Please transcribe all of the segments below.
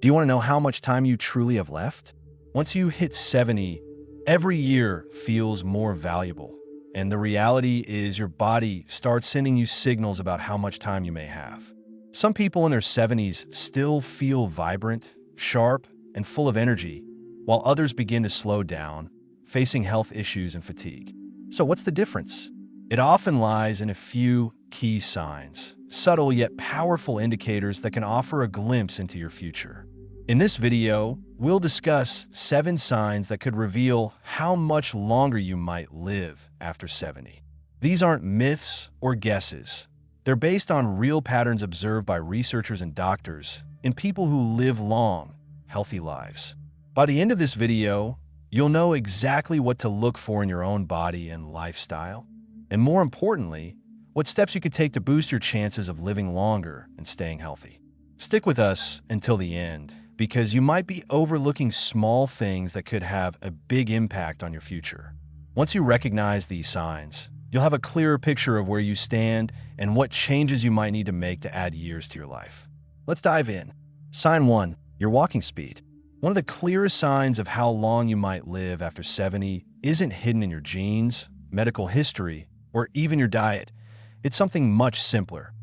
Do you want to know how much time you truly have left? Once you hit 70, every year feels more valuable. And the reality is your body starts sending you signals about how much time you may have. Some people in their 70s still feel vibrant, sharp, and full of energy, while others begin to slow down, facing health issues and fatigue. So what's the difference? It often lies in a few key signs, subtle yet powerful indicators that can offer a glimpse into your future. In this video, we'll discuss 7 signs that could reveal how much longer you might live after 70. These aren't myths or guesses. They're based on real patterns observed by researchers and doctors in people who live long, healthy lives. By the end of this video, you'll know exactly what to look for in your own body and lifestyle, and more importantly, what steps you could take to boost your chances of living longer and staying healthy. Stick with us until the end, because you might be overlooking small things that could have a big impact on your future. Once you recognize these signs, you'll have a clearer picture of where you stand and what changes you might need to make to add years to your life. Let's dive in. Sign 1, your walking speed. One of the clearest signs of how long you might live after 70 isn't hidden in your genes, medical history, or even your diet. It's something much simpler: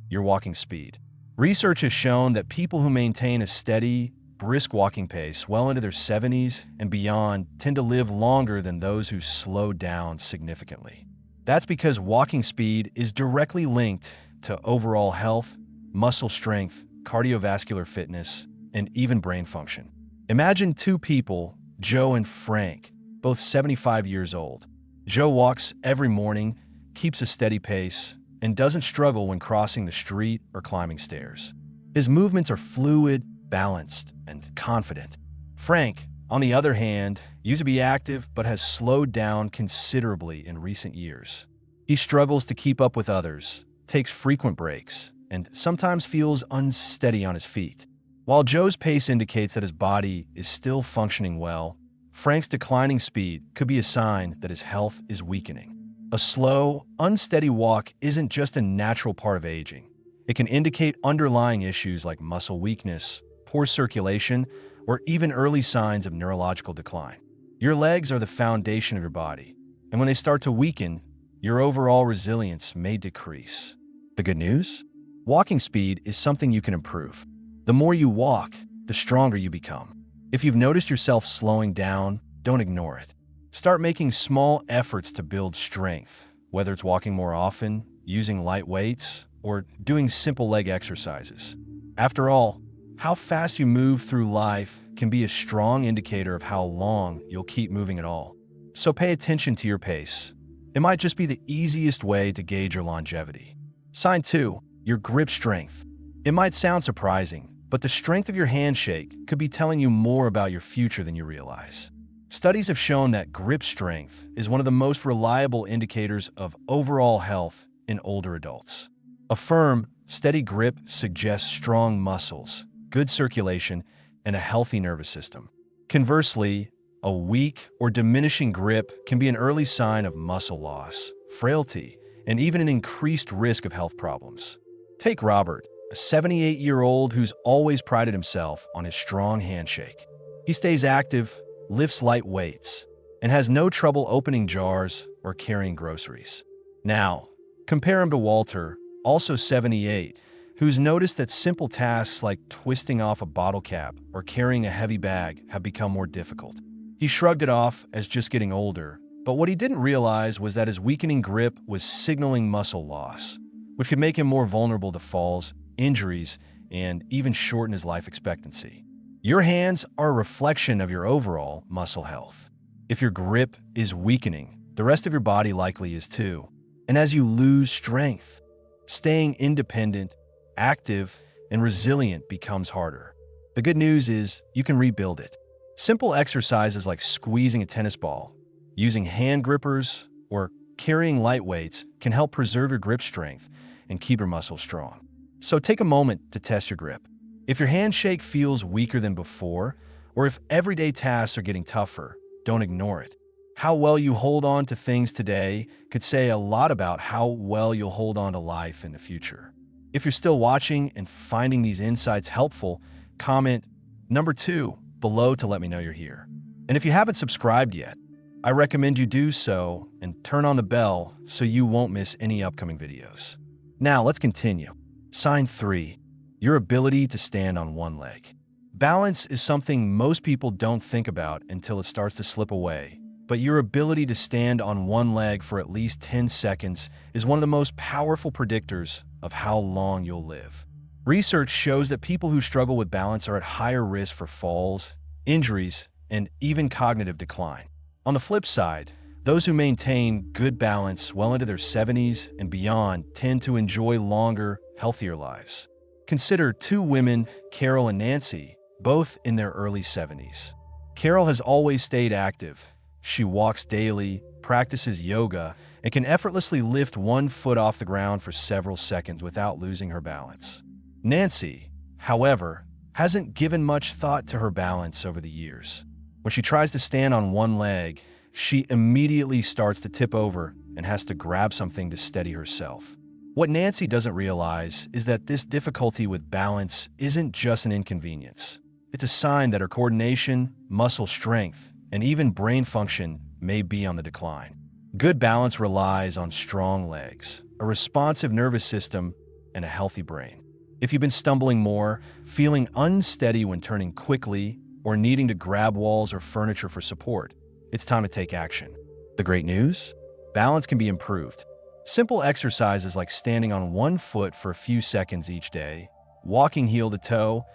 your walking speed. Research has shown that people who maintain a steady, brisk walking pace well into their 70s and beyond tend to live longer than those who slow down significantly. That's because walking speed is directly linked to overall health, muscle strength, cardiovascular fitness, and even brain function. Imagine 2 people, Joe and Frank, both 75 years old. Joe walks every morning, keeps a steady pace, and doesn't struggle when crossing the street or climbing stairs. His movements are fluid, balanced, and confident. Frank, on the other hand, used to be active but has slowed down considerably in recent years. He struggles to keep up with others, takes frequent breaks, and sometimes feels unsteady on his feet. While Joe's pace indicates that his body is still functioning well, Frank's declining speed could be a sign that his health is weakening. A slow, unsteady walk isn't just a natural part of aging. It can indicate underlying issues like muscle weakness, poor circulation, or even early signs of neurological decline. Your legs are the foundation of your body, and when they start to weaken, your overall resilience may decrease. The good news? Walking speed is something you can improve. The more you walk, the stronger you become. If you've noticed yourself slowing down, don't ignore it. Start making small efforts to build strength, whether it's walking more often, using light weights, or doing simple leg exercises. After all, how fast you move through life can be a strong indicator of how long you'll keep moving at all. So pay attention to your pace. It might just be the easiest way to gauge your longevity. Sign 2, your grip strength. It might sound surprising, but the strength of your handshake could be telling you more about your future than you realize. Studies have shown that grip strength is one of the most reliable indicators of overall health in older adults. A firm, steady grip suggests strong muscles, good circulation, and a healthy nervous system. Conversely, a weak or diminishing grip can be an early sign of muscle loss, frailty, and even an increased risk of health problems. Take Robert, a 78-year-old who's always prided himself on his strong handshake. He stays active, lifts light weights, and has no trouble opening jars or carrying groceries. Now, compare him to Walter, also 78, who's noticed that simple tasks like twisting off a bottle cap or carrying a heavy bag have become more difficult. He shrugged it off as just getting older, but what he didn't realize was that his weakening grip was signaling muscle loss, which could make him more vulnerable to falls, injuries, and even shorten his life expectancy. Your hands are a reflection of your overall muscle health. If your grip is weakening, the rest of your body likely is too. And as you lose strength, staying independent, active, and resilient becomes harder. The good news is you can rebuild it. Simple exercises like squeezing a tennis ball, using hand grippers, or carrying light weights can help preserve your grip strength and keep your muscles strong. So take a moment to test your grip. If your handshake feels weaker than before, or if everyday tasks are getting tougher, don't ignore it. How well you hold on to things today could say a lot about how well you'll hold on to life in the future. If you're still watching and finding these insights helpful, comment, Number 2, below to let me know you're here. And if you haven't subscribed yet, I recommend you do so and turn on the bell so you won't miss any upcoming videos. Now let's continue. Sign 3, your ability to stand on one leg. Balance is something most people don't think about until it starts to slip away, but your ability to stand on one leg for at least 10 seconds is one of the most powerful predictors of how long you'll live. Research shows that people who struggle with balance are at higher risk for falls, injuries, and even cognitive decline. On the flip side, those who maintain good balance well into their 70s and beyond tend to enjoy longer, healthier lives. Consider 2 women, Carol and Nancy, both in their early 70s. Carol has always stayed active. She walks daily, practices yoga, and can effortlessly lift one foot off the ground for several seconds without losing her balance. Nancy, however, hasn't given much thought to her balance over the years. When she tries to stand on one leg, she immediately starts to tip over and has to grab something to steady herself. What Nancy doesn't realize is that this difficulty with balance isn't just an inconvenience. It's a sign that her coordination, muscle strength, and even brain function may be on the decline. Good balance relies on strong legs, a responsive nervous system, and a healthy brain. If you've been stumbling more, feeling unsteady when turning quickly, or needing to grab walls or furniture for support, it's time to take action. The great news? Balance can be improved. Simple exercises like standing on one foot for a few seconds each day, walking heel to toe,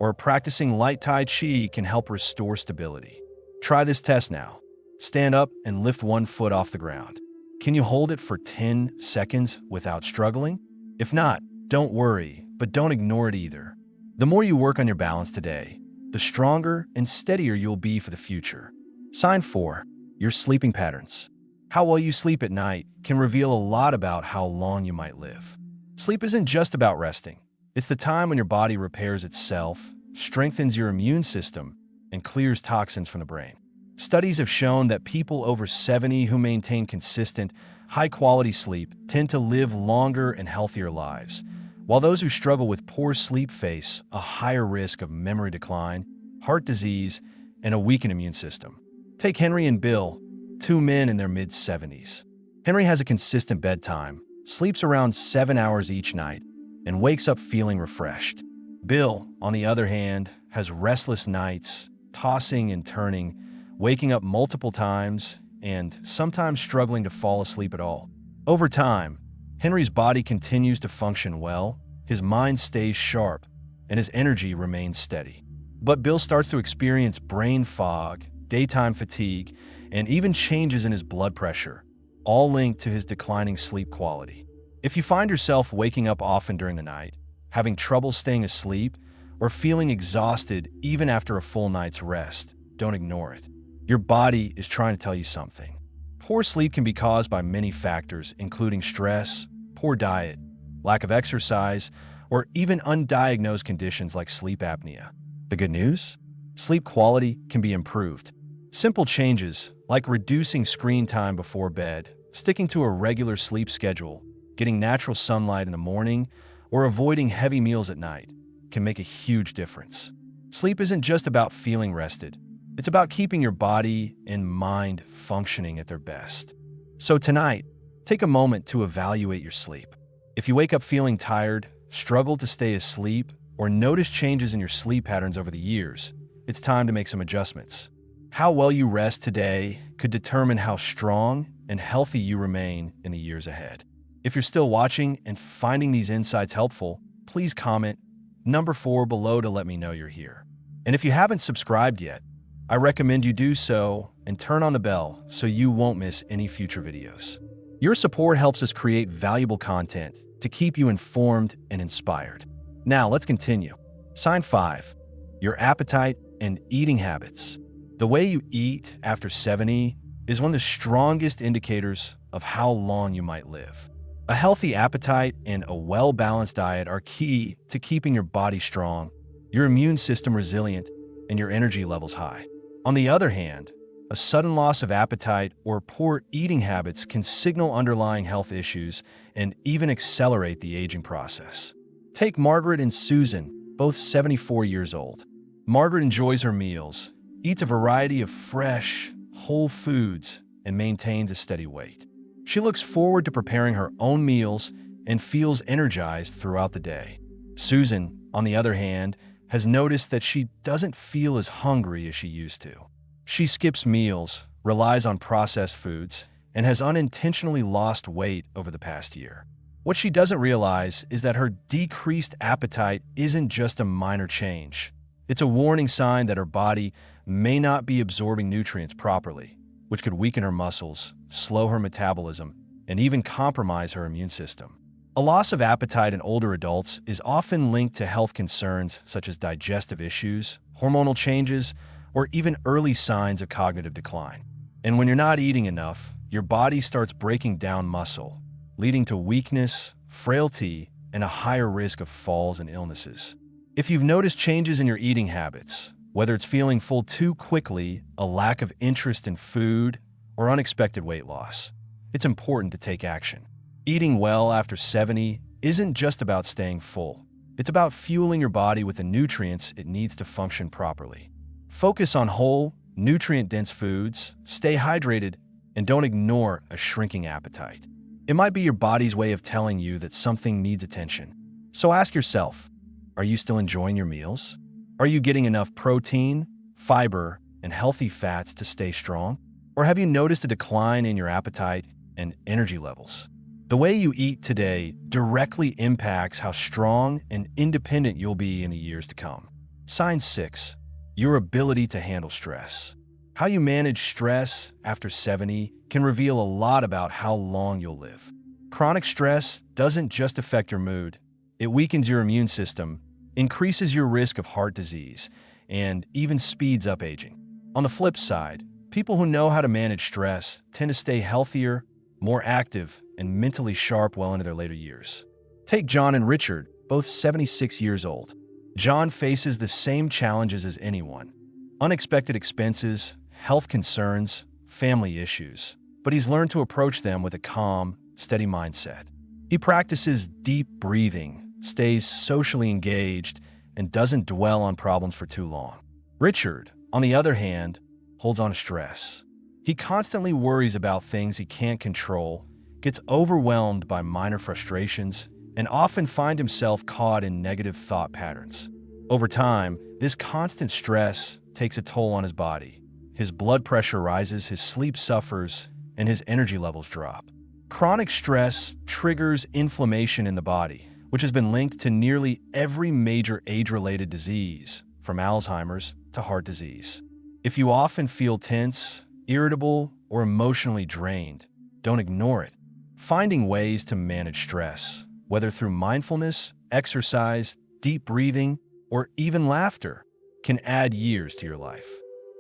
or practicing light Tai Chi can help restore stability. Try this test now. Stand up and lift one foot off the ground. Can you hold it for 10 seconds without struggling? If not, don't worry, but don't ignore it either. The more you work on your balance today, the stronger and steadier you'll be for the future. Sign 4, your sleeping patterns. How well you sleep at night can reveal a lot about how long you might live. Sleep isn't just about resting. It's the time when your body repairs itself, strengthens your immune system, and clears toxins from the brain. Studies have shown that people over 70 who maintain consistent, high-quality sleep tend to live longer and healthier lives, while those who struggle with poor sleep face a higher risk of memory decline, heart disease, and a weakened immune system. Take Henry and Bill, 2 men in their mid-70s. Henry has a consistent bedtime, sleeps around 7 hours each night, and wakes up feeling refreshed. Bill, on the other hand, has restless nights, tossing and turning, waking up multiple times, and sometimes struggling to fall asleep at all. Over time, Henry's body continues to function well, his mind stays sharp, and his energy remains steady. But Bill starts to experience brain fog, daytime fatigue, and even changes in his blood pressure, all linked to his declining sleep quality. If you find yourself waking up often during the night, having trouble staying asleep, or feeling exhausted even after a full night's rest, don't ignore it. Your body is trying to tell you something. Poor sleep can be caused by many factors, including stress, poor diet, lack of exercise, or even undiagnosed conditions like sleep apnea. The good news? Sleep quality can be improved. Simple changes, like reducing screen time before bed, sticking to a regular sleep schedule, getting natural sunlight in the morning, or avoiding heavy meals at night, can make a huge difference. Sleep isn't just about feeling rested. It's about keeping your body and mind functioning at their best. So tonight, take a moment to evaluate your sleep. If you wake up feeling tired, struggle to stay asleep, or notice changes in your sleep patterns over the years, it's time to make some adjustments. How well you rest today could determine how strong and healthy you remain in the years ahead. If you're still watching and finding these insights helpful, please comment number 4 below to let me know you're here. And if you haven't subscribed yet, I recommend you do so and turn on the bell so you won't miss any future videos. Your support helps us create valuable content to keep you informed and inspired. Now let's continue. Sign 5, your appetite and eating habits. The way you eat after 70 is one of the strongest indicators of how long you might live. A healthy appetite and a well-balanced diet are key to keeping your body strong, your immune system resilient, and your energy levels high. On the other hand, a sudden loss of appetite or poor eating habits can signal underlying health issues and even accelerate the aging process. Take Margaret and Susan, both 74 years old. Margaret enjoys her meals, eats a variety of fresh, whole foods, and maintains a steady weight. She looks forward to preparing her own meals and feels energized throughout the day. Susan, on the other hand, has noticed that she doesn't feel as hungry as she used to. She skips meals, relies on processed foods, and has unintentionally lost weight over the past year. What she doesn't realize is that her decreased appetite isn't just a minor change. It's a warning sign that her body may not be absorbing nutrients properly, which could weaken her muscles, slow her metabolism, and even compromise her immune system. A loss of appetite in older adults is often linked to health concerns such as digestive issues, hormonal changes, or even early signs of cognitive decline. And when you're not eating enough, your body starts breaking down muscle, leading to weakness, frailty, and a higher risk of falls and illnesses. If you've noticed changes in your eating habits, whether it's feeling full too quickly, a lack of interest in food, or unexpected weight loss, it's important to take action. Eating well after 70 isn't just about staying full. It's about fueling your body with the nutrients it needs to function properly. Focus on whole, nutrient-dense foods, stay hydrated, and don't ignore a shrinking appetite. It might be your body's way of telling you that something needs attention. So ask yourself, are you still enjoying your meals? Are you getting enough protein, fiber, and healthy fats to stay strong? Or have you noticed a decline in your appetite and energy levels? The way you eat today directly impacts how strong and independent you'll be in the years to come. Sign 6. Your ability to handle stress. How you manage stress after 70 can reveal a lot about how long you'll live. Chronic stress doesn't just affect your mood. It weakens your immune system, increases your risk of heart disease, and even speeds up aging. On the flip side, people who know how to manage stress tend to stay healthier, more active, and mentally sharp well into their later years. Take John and Richard, both 76 years old. John faces the same challenges as anyone: unexpected expenses, health concerns, family issues, but he's learned to approach them with a calm, steady mindset. He practices deep breathing, stays socially engaged, and doesn't dwell on problems for too long. Richard, on the other hand, holds on to stress. He constantly worries about things he can't control, gets overwhelmed by minor frustrations, and often finds himself caught in negative thought patterns. Over time, this constant stress takes a toll on his body. His blood pressure rises, his sleep suffers, and his energy levels drop. Chronic stress triggers inflammation in the body, which has been linked to nearly every major age-related disease, from Alzheimer's to heart disease. If you often feel tense, irritable, or emotionally drained, don't ignore it. Finding ways to manage stress, whether through mindfulness, exercise, deep breathing, or even laughter, can add years to your life.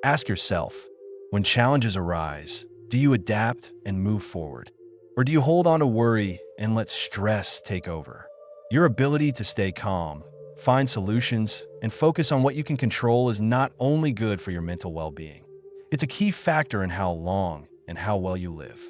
Ask yourself, when challenges arise, do you adapt and move forward? Or do you hold on to worry and let stress take over? Your ability to stay calm, find solutions, and focus on what you can control is not only good for your mental well-being, it's a key factor in how long and how well you live.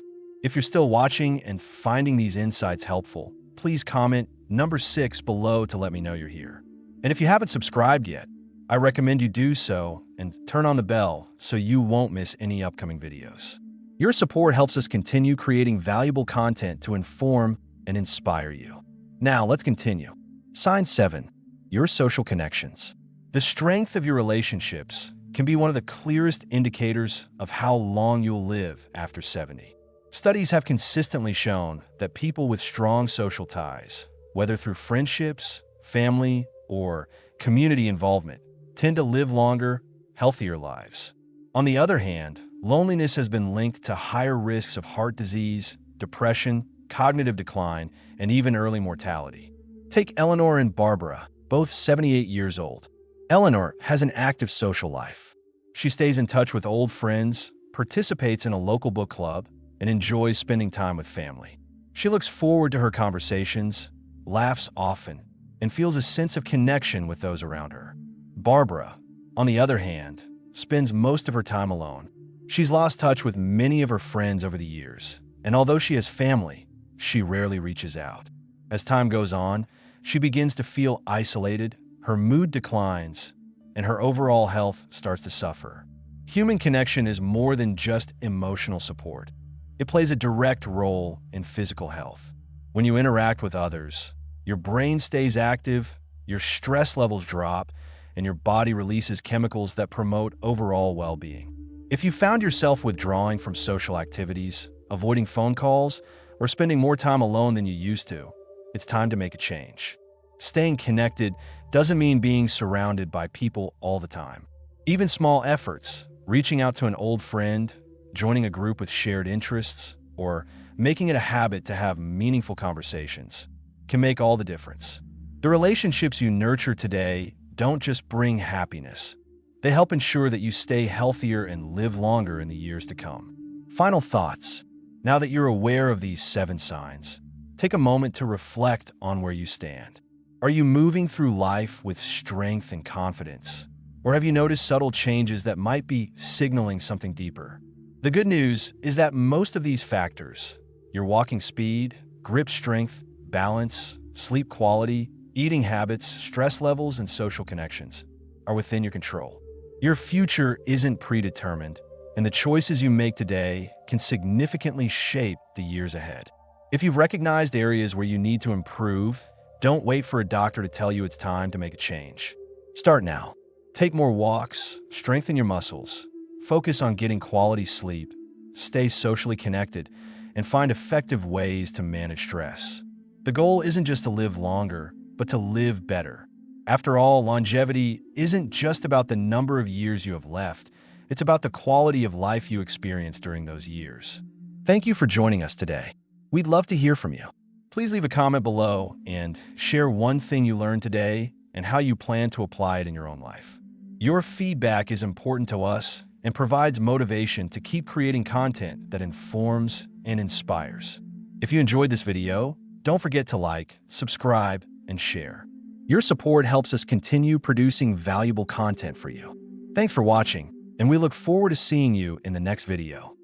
If you're still watching and finding these insights helpful, please comment number 6 below to let me know you're here. And if you haven't subscribed yet, I recommend you do so and turn on the bell so you won't miss any upcoming videos. Your support helps us continue creating valuable content to inform and inspire you. Now, let's continue. Sign 7. Your social connections. The strength of your relationships can be one of the clearest indicators of how long you'll live after 70. Studies have consistently shown that people with strong social ties, whether through friendships, family, or community involvement, tend to live longer, healthier lives. On the other hand, loneliness has been linked to higher risks of heart disease, depression, cognitive decline, and even early mortality. Take Eleanor and Barbara, both 78 years old. Eleanor has an active social life. She stays in touch with old friends, participates in a local book club, and enjoys spending time with family. She looks forward to her conversations, laughs often, and feels a sense of connection with those around her. Barbara, on the other hand, spends most of her time alone. She's lost touch with many of her friends over the years, and although she has family, she rarely reaches out. As time goes on, she begins to feel isolated, her mood declines, and her overall health starts to suffer. Human connection is more than just emotional support. It plays a direct role in physical health. When you interact with others, your brain stays active, your stress levels drop, and your body releases chemicals that promote overall well-being. If you found yourself withdrawing from social activities, avoiding phone calls, or spending more time alone than you used to, it's time to make a change. Staying connected doesn't mean being surrounded by people all the time. Even small efforts, reaching out to an old friend, joining a group with shared interests, or making it a habit to have meaningful conversations, can make all the difference. The relationships you nurture today don't just bring happiness. They help ensure that you stay healthier and live longer in the years to come. Final thoughts. Now that you're aware of these 7 signs, take a moment to reflect on where you stand. Are you moving through life with strength and confidence? Or have you noticed subtle changes that might be signaling something deeper? The good news is that most of these factors, your walking speed, grip strength, balance, sleep quality, eating habits, stress levels, and social connections, are within your control. Your future isn't predetermined, and the choices you make today can significantly shape the years ahead. If you've recognized areas where you need to improve, don't wait for a doctor to tell you it's time to make a change. Start now. Take more walks, strengthen your muscles, focus on getting quality sleep, stay socially connected, and find effective ways to manage stress. The goal isn't just to live longer, but to live better. After all, longevity isn't just about the number of years you have left. It's about the quality of life you experience during those years. Thank you for joining us today. We'd love to hear from you. Please leave a comment below and share one thing you learned today and how you plan to apply it in your own life. Your feedback is important to us and provides motivation to keep creating content that informs and inspires. If you enjoyed this video, don't forget to like, subscribe, and share. Your support helps us continue producing valuable content for you. Thanks for watching, and we look forward to seeing you in the next video.